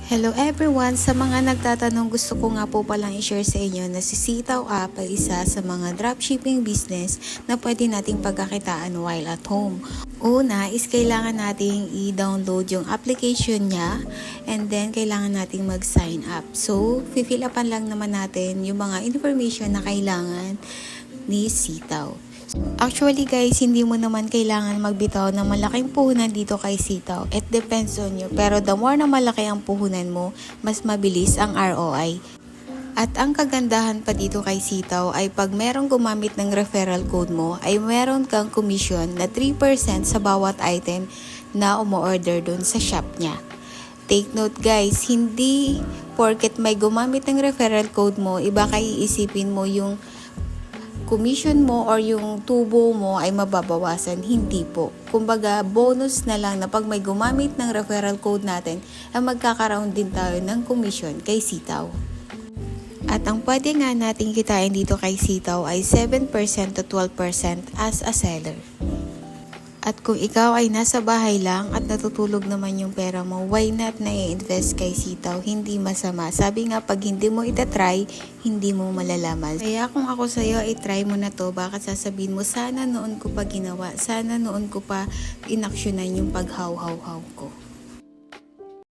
Hello everyone! Sa mga nagtatanong, gusto ko nga po palang i-share sa inyo na si Sitaw App ay isa sa mga dropshipping business na pwede nating pagkakitaan while at home. Una is kailangan nating i-download yung application niya and then kailangan nating mag-sign up. So, fill upan lang naman natin yung mga information na kailangan ni Sitaw. Actually guys, hindi mo naman kailangan magbitaw ng malaking puhunan dito kay Sitaw. It depends on you. Pero the more na malaki ang puhunan mo, mas mabilis ang ROI. At ang kagandahan pa dito kay Sitaw ay pag merong gumamit ng referral code mo, ay meron kang commission na 3% sa bawat item na umu-order dun sa shop niya. Take note guys, hindi porket may gumamit ng referral code mo, iba kay iisipin mo yung commission mo or yung tubo mo ay mababawasan. Hindi po. Kumbaga, bonus na lang na pag may gumamit ng referral code natin, ay magkakaroon din tayo ng commission kay Sitaw. At ang pwede nga natin kitain dito kay Sitaw ay 7% to 12% as a seller. At kung ikaw ay nasa bahay lang at natutulog naman yung pera mo, why not na i-invest kay Sitaw? Hindi masama. Sabi nga, pag hindi mo itatry, hindi mo malalaman. Kaya kung ako sa'yo, i-try mo na to. Baka sasabihin mo, sana noon ko pa ginawa. Sana noon ko pa inaksyonan yung paghaw-haw-haw ko.